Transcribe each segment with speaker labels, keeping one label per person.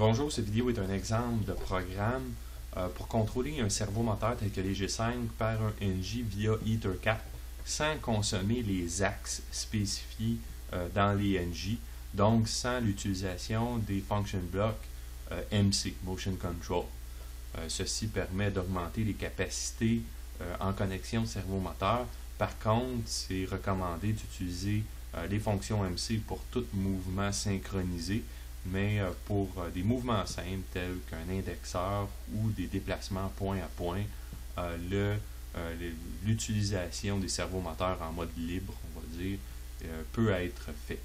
Speaker 1: Bonjour, cette vidéo est un exemple de programme pour contrôler un servomoteur tel que les G5 par un NG via EtherCAT sans consommer les axes spécifiés dans les NG, donc sans l'utilisation des function blocks MC, Motion Control. Ceci permet d'augmenter les capacités en connexion servomoteur. Par contre, c'est recommandé d'utiliser les fonctions MC pour tout mouvement synchronisé, mais pour des mouvements simples tels qu'un indexeur ou des déplacements point à point, l'utilisation des servomoteurs en mode libre, on va dire, peut être fait.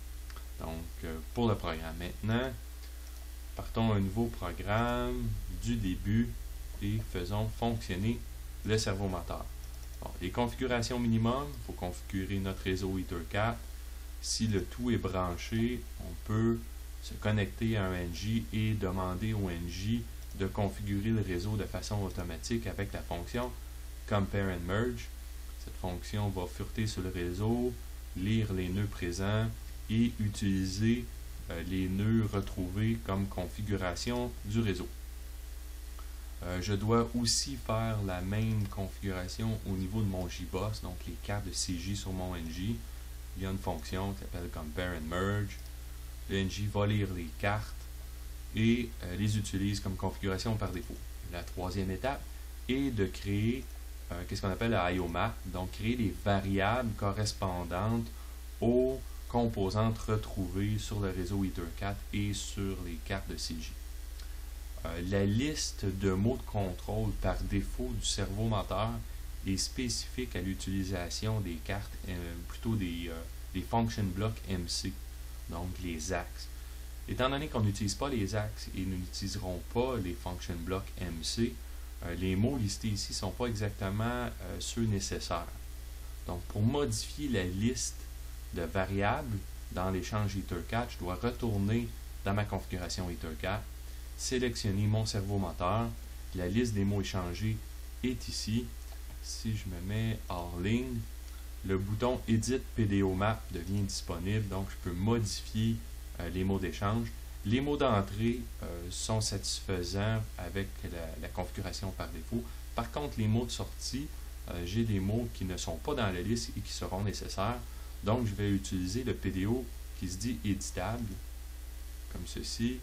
Speaker 1: Donc, pour le programme maintenant, partons un nouveau programme du début et faisons fonctionner le servomoteur. Bon, les configurations minimum, il faut configurer notre réseau EtherCAT. Si le tout est branché, on peut se connecter à un NG et demander au NG de configurer le réseau de façon automatique avec la fonction Compare and Merge. Cette fonction va fureter sur le réseau, lire les nœuds présents et utiliser les nœuds retrouvés comme configuration du réseau. Je dois aussi faire la même configuration au niveau de mon JBoss, donc les cartes de CJ sur mon NG. Il y a une fonction qui s'appelle Compare and Merge. Le NG va lire les cartes et les utilise comme configuration par défaut. La troisième étape est de créer qu'est-ce qu'on appelle la IO map, donc créer des variables correspondantes aux composantes retrouvées sur le réseau EtherCAT et sur les cartes de CJ. La liste de mots de contrôle par défaut du servomoteur est spécifique à l'utilisation des cartes, plutôt des function blocks MC, donc les axes. Étant donné qu'on n'utilise pas les axes et nous n'utiliserons pas les function blocks MC, les mots listés ici ne sont pas exactement ceux nécessaires. Donc, pour modifier la liste de variables dans l'échange EtherCAT, je dois retourner dans ma configuration EtherCAT, sélectionner mon servomoteur. La liste des mots échangés est ici. Si je me mets hors ligne, le bouton Edit PDO Map devient disponible, donc je peux modifier les mots d'échange. Les mots d'entrée sont satisfaisants avec la configuration par défaut. Par contre, les mots de sortie, j'ai des mots qui ne sont pas dans la liste et qui seront nécessaires. Donc, je vais utiliser le PDO qui se dit éditable, comme ceci.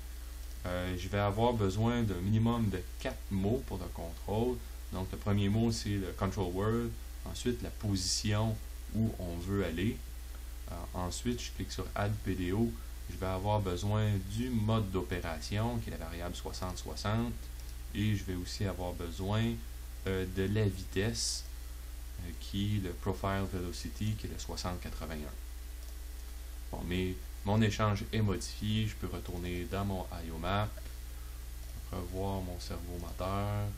Speaker 1: Je vais avoir besoin d'un minimum de 4 mots pour le contrôle. Donc, le premier mot, c'est le control word. Ensuite, la position où on veut aller. Ensuite, je clique sur Add PDO. Je vais avoir besoin du mode d'opération, qui est la variable 60-60. Et je vais aussi avoir besoin de la vitesse, qui est le Profile Velocity, qui est le 60-81. Bon, mais mon échange est modifié. Je peux retourner dans mon IO Map, revoir mon servomoteur.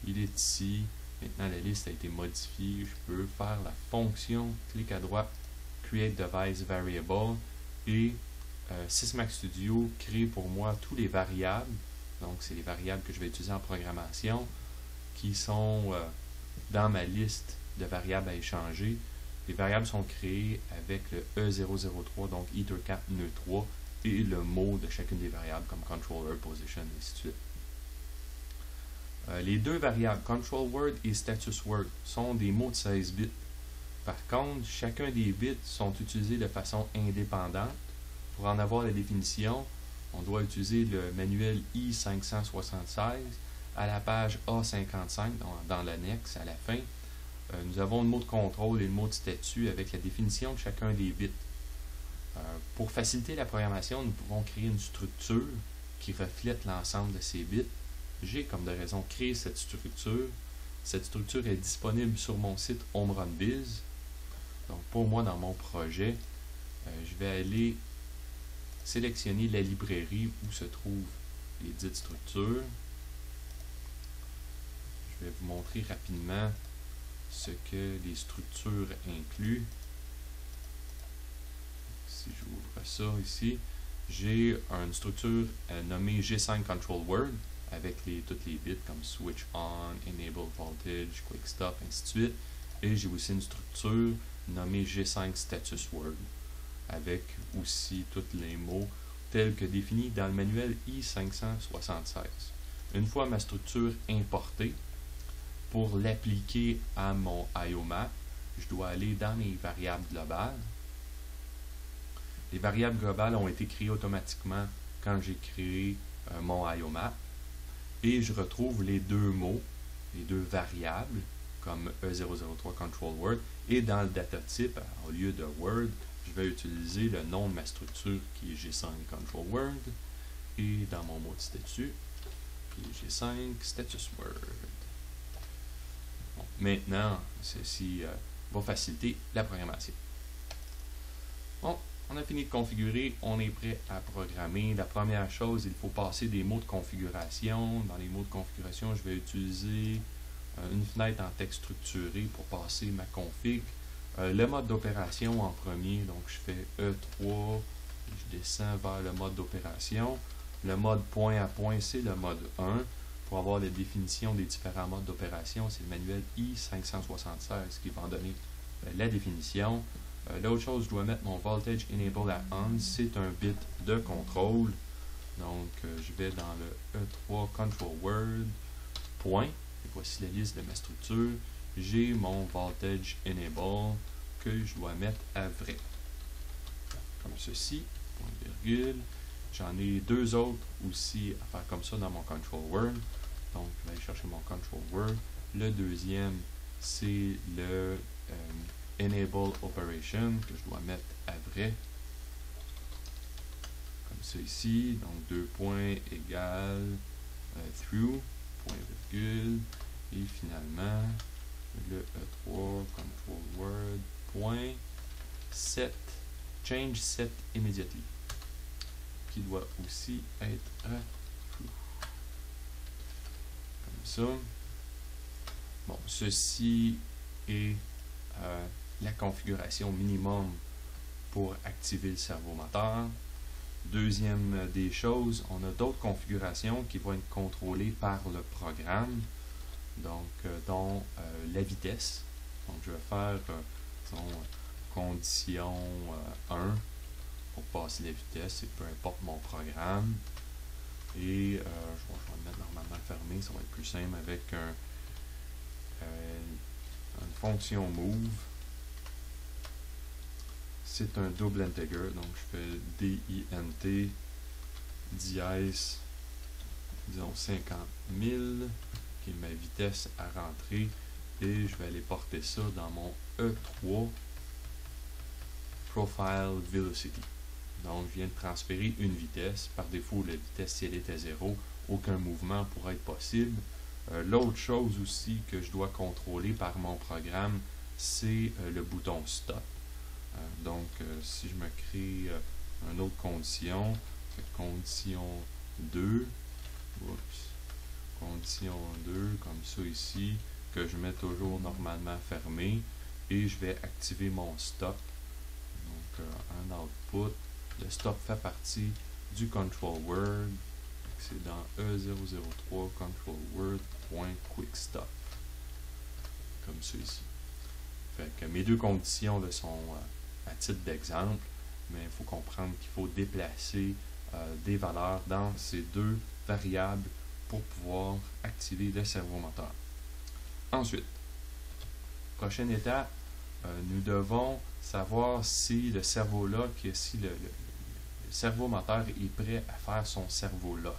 Speaker 1: Il est ici. Maintenant, la liste a été modifiée. Je peux faire la fonction, clic à droite, Create Device Variable, et Sysmax Studio crée pour moi tous les variables. Donc, c'est les variables que je vais utiliser en programmation qui sont dans ma liste de variables à échanger. Les variables sont créées avec le E003, donc EtherCAT nœud 3, et le mot de chacune des variables comme controller, position, et ainsi de suite. Les deux variables, control word et status word, sont des mots de 16 bits. Par contre, chacun des bits sont utilisés de façon indépendante. Pour en avoir la définition, on doit utiliser le manuel I576 à la page A55 dans l'annexe à la fin. Nous avons le mot de contrôle et le mot de statut avec la définition de chacun des bits. Pour faciliter la programmation, nous pouvons créer une structure qui reflète l'ensemble de ces bits. J'ai comme de raison créé cette structure. Cette structure est disponible sur mon site HomeRunBiz. Donc pour moi, dans mon projet, je vais aller sélectionner la librairie où se trouvent les dites structures. Je vais vous montrer rapidement ce que les structures incluent. Si j'ouvre ça ici, j'ai une structure nommée G5 Control Word avec toutes les bits comme Switch On, Enable Voltage, Quick Stop, ainsi de suite. Et j'ai aussi une structure nommée G5 Status Word avec aussi tous les mots tel que défini dans le manuel I576. Une fois ma structure importée, pour l'appliquer à mon IOMAP, je dois aller dans mes variables globales. Les variables globales ont été créées automatiquement quand j'ai créé mon IOMAP. Et je retrouve les deux mots, les deux variables, comme E003 Control Word. Et dans le data type, au lieu de Word, je vais utiliser le nom de ma structure qui est G5 Control Word. Et dans mon mot de statut, qui est G5 Status Word. Bon, maintenant, ceci va faciliter la programmation. Bon, on a fini de configurer, on est prêt à programmer. La première chose, il faut passer des mots de configuration. Dans les mots de configuration, je vais utiliser une fenêtre en texte structuré pour passer ma config. Le mode d'opération en premier, donc je fais E3, je descends vers le mode d'opération. Le mode point à point, c'est le mode 1. Pour avoir la définition des différents modes d'opération, c'est le manuel I576 qui va en donner la définition. L'autre chose, je dois mettre mon voltage enable à on, c'est un bit de contrôle. Donc, je vais dans le E3 control word, point, et voici la liste de ma structure. J'ai mon voltage enable que je dois mettre à vrai. Comme ceci, point virgule. J'en ai deux autres aussi à faire comme ça dans mon control word. Donc, je vais aller chercher mon control word. Le deuxième, c'est le enable operation que je dois mettre à vrai. Comme ça ici. Donc, 2 points égale through, point virgule. Et finalement, le E3 control word, point set, change set immediately, qui doit aussi être true. Comme ça. Bon, ceci est la configuration minimum pour activer le servomoteur. Deuxième des choses, on a d'autres configurations qui vont être contrôlées par le programme, donc dont la vitesse. Donc je vais faire condition 1 pour passer la vitesse, et peu importe mon programme. Et je vais le mettre normalement fermé, ça va être plus simple avec une fonction move. C'est un double integer, donc je fais DINT dièse, disons 50 000, qui est ma vitesse à rentrer, et je vais aller porter ça dans mon E3 Profile Velocity. Donc je viens de transférer une vitesse. Par défaut, la vitesse, si elle est à 0, aucun mouvement pourrait être possible. L'autre chose aussi que je dois contrôler par mon programme, c'est le bouton stop. Donc si je me crée une autre condition, condition 2, condition 2, comme ça ici, que je mets toujours normalement fermé, et je vais activer mon stop. Donc un output. Le stop fait partie du control word. C'est dans E003 control word.quickstop. Comme ça ici. Fait que mes deux conditions là, sont à titre d'exemple, mais il faut comprendre qu'il faut déplacer des valeurs dans ces deux variables pour pouvoir activer le servomoteur. Ensuite, prochaine étape, nous devons savoir si le servolock, si le servomoteur est prêt à faire son servolock.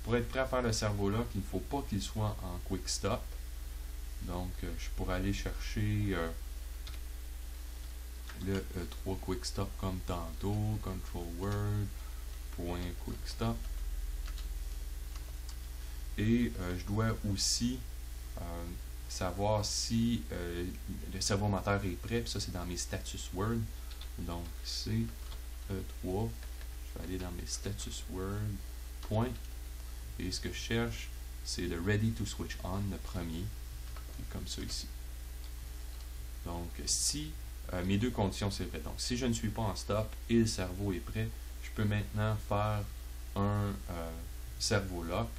Speaker 1: Pour être prêt à faire le servolock, il ne faut pas qu'il soit en quick stop. Donc, je pourrais aller chercher le E3 quick stop comme tantôt, control word.quickstop. Et je dois aussi savoir si le servomoteur est prêt. Puis ça, c'est dans mes status word. Donc, c'est E3. Je vais aller dans mes status word. Point. Et ce que je cherche, c'est le ready to switch on, le premier. Comme ça ici. Donc, si mes deux conditions, c'est vrai. Donc, si je ne suis pas en stop et le servo est prêt, je peux maintenant faire un servolock.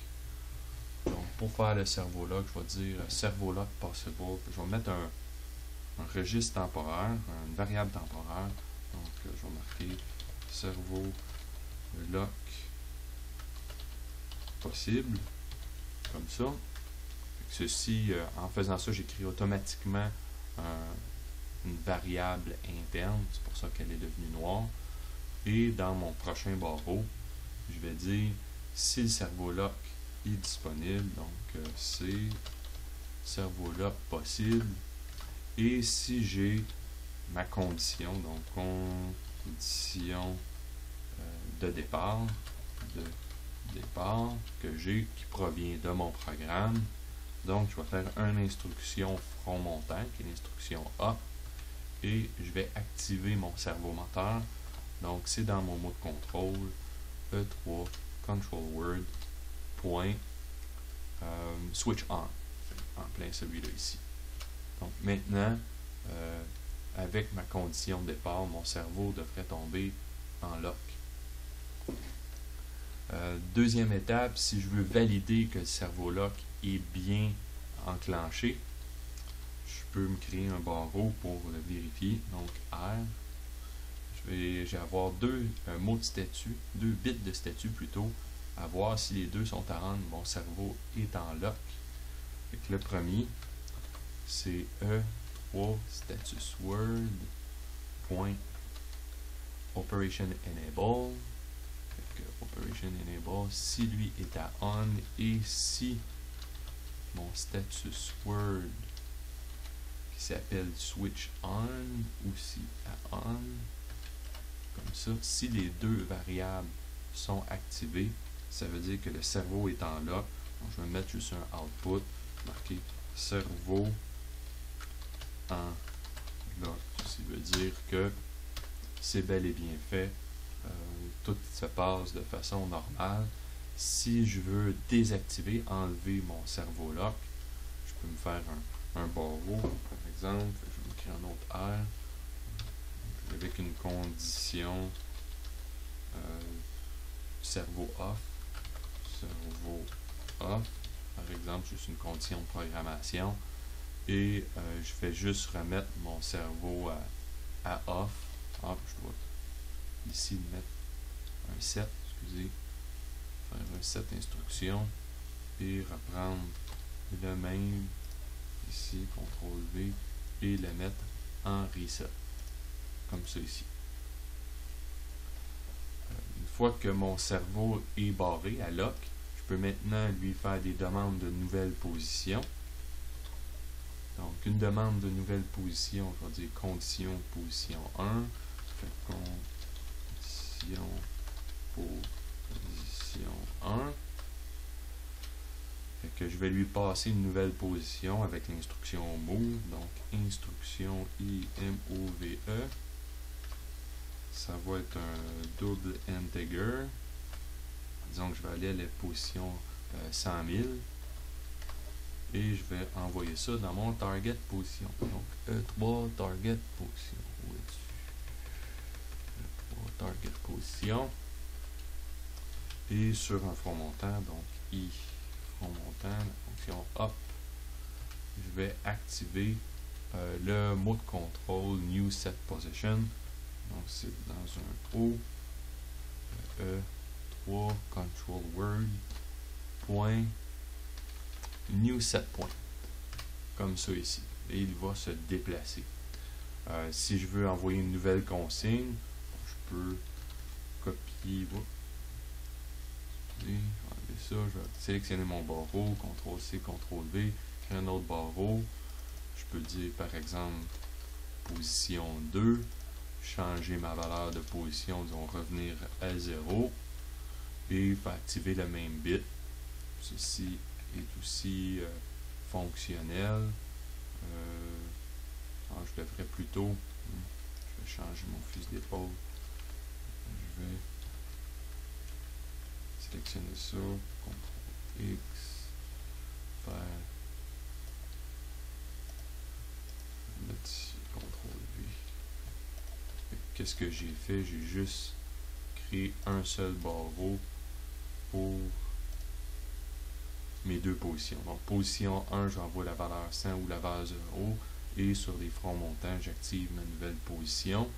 Speaker 1: Donc, pour faire le servolock, je vais dire servolock possible. Je vais mettre un registre temporaire, une variable temporaire. Donc, je vais marquer servolock lock possible, comme ça. Ceci, en faisant ça, j'écris automatiquement une variable interne, c'est pour ça qu'elle est devenue noire. Et dans mon prochain barreau, je vais dire si le servo lock est disponible, donc c'est servo lock possible. Et si j'ai ma condition, donc condition de départ que j'ai qui provient de mon programme. Donc, je vais faire une instruction front montant, qui est l'instruction A, et je vais activer mon servo moteur. Donc, c'est dans mon mot de contrôle E3 control word point switch on, en plein celui-là ici. Donc, maintenant, avec ma condition de départ, mon servo devrait tomber en lock. Deuxième étape, si je veux valider que le servo lock est bien enclenché, je peux me créer un barreau pour le vérifier. Donc R, je vais avoir deux mots de statut, deux bits de statut plutôt, à voir si les deux sont à rendre. Mon servo est en lock. Fait que le premier, c'est E3 status word point operation enable. Operation enable, si lui est à on et si mon status word qui s'appelle switch on aussi à on, comme ça, si les deux variables sont activées, ça veut dire que le servo est en lock. Donc je vais mettre juste un output marqué servo en lock, ce qui veut dire que c'est bel et bien fait. Tout se passe de façon normale. Si je veux désactiver, enlever mon servo lock, je peux me faire un barreau, par exemple. Je vais écrire un autre R avec une condition servo off. Servo off, par exemple, juste une condition de programmation. Et je fais juste remettre mon servo à off. Je dois ici mettre un set, excusez, faire un set instruction et reprendre le même ici, CTRL V, et le mettre en reset, comme ça ici. Une fois que mon servo est barré à lock, je peux maintenant lui faire des demandes de nouvelles positions. Donc, une demande de nouvelle position, je vais dire condition position 1, fait condition position 1. Fait que je vais lui passer une nouvelle position avec l'instruction move, donc instruction IMOVE. Ça va être un double integer. Disons que je vais aller à la position 100 000. Et je vais envoyer ça dans mon target position. Donc E3 target position. E3 target position. Et sur un front montant, donc I front montant, la fonction up, je vais activer le mot de contrôle new set position. Donc c'est dans un O E3 control word point new set point, comme ça ici, et il va se déplacer. Si je veux envoyer une nouvelle consigne, je peux copier, enlever ça, je vais sélectionner mon barreau, CTRL C, CTRL V, créer un autre barreau. Je peux dire par exemple position 2, changer ma valeur de position, disons revenir à 0 et faire activer le même bit. Ceci est aussi fonctionnel. Je devrais plutôt, je vais changer mon fusil d'épaule. Je vais sélectionner ça, CTRL X, faire mettre ici, CTRL V. Qu'est-ce que j'ai fait? J'ai juste créé un seul barreau pour mes deux positions. Donc position 1, j'envoie la valeur 100 ou la valeur 0, et sur les fronts montants, j'active ma nouvelle position.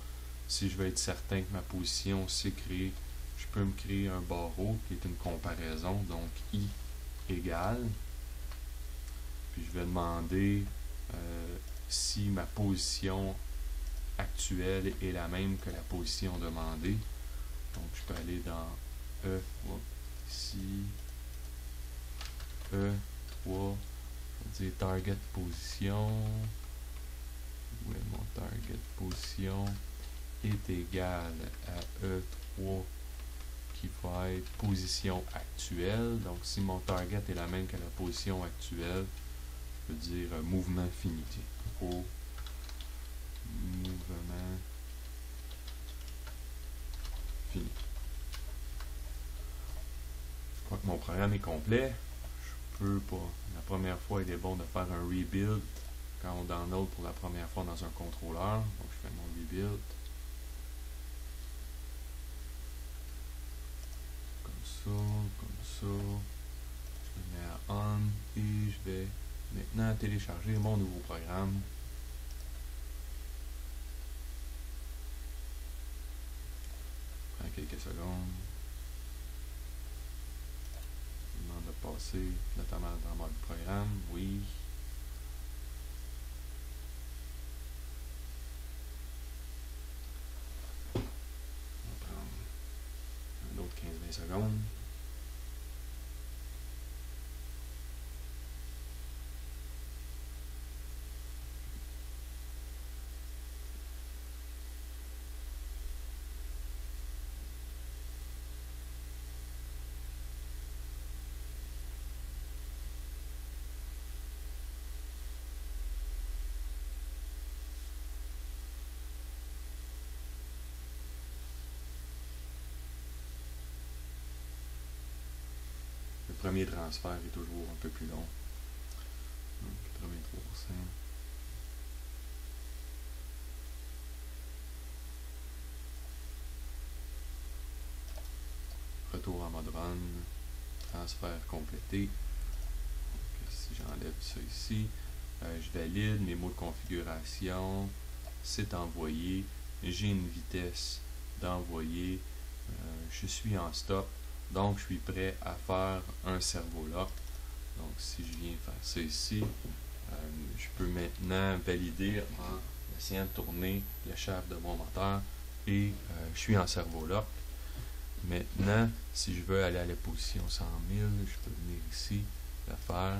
Speaker 1: Si je veux être certain que ma position s'est créée, je peux me créer un barreau qui est une comparaison, donc I égale, puis je vais demander si ma position actuelle est la même que la position demandée. Donc je peux aller dans ici, E3, je vais dire target position, où est mon target position, est égal à E3 qui va être position actuelle. Donc si mon target est la même que la position actuelle, je peux dire mouvement fini. Au mouvement fini. Je crois que mon programme est complet. Je peux pas. La première fois, il est bon de faire un rebuild quand on download pour la première fois dans un contrôleur. Donc je fais mon rebuild. Comme ça. Je le mets à on et je vais maintenant télécharger mon nouveau programme. Je prends quelques secondes. Je demande de passer notamment dans mode programme. Oui. On va prendre un autre 15-20 secondes. Le premier transfert est toujours un peu plus long. Donc 83%. Retour en mode run. Transfert complété. Donc, si j'enlève ça ici, je valide mes mots de configuration. C'est envoyé. J'ai une vitesse d'envoyer. Je suis en stop. Donc, je suis prêt à faire un servo lock. Donc, si je viens faire ça ici, je peux maintenant valider en essayant de tourner le shaft de mon moteur et je suis en servo lock. Maintenant, si je veux aller à la position 100 000, je peux venir ici, le faire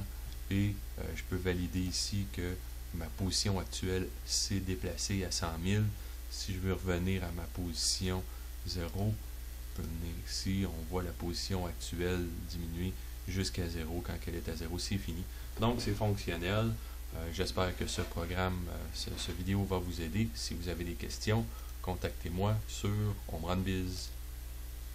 Speaker 1: et je peux valider ici que ma position actuelle s'est déplacée à 100 000. Si je veux revenir à ma position 0, je peux venir ici, on voit la position actuelle diminuer jusqu'à 0. Quand elle est à 0, c'est fini. Donc, c'est fonctionnel. J'espère que ce programme, ce vidéo va vous aider. Si vous avez des questions, contactez-moi sur OmronBiz.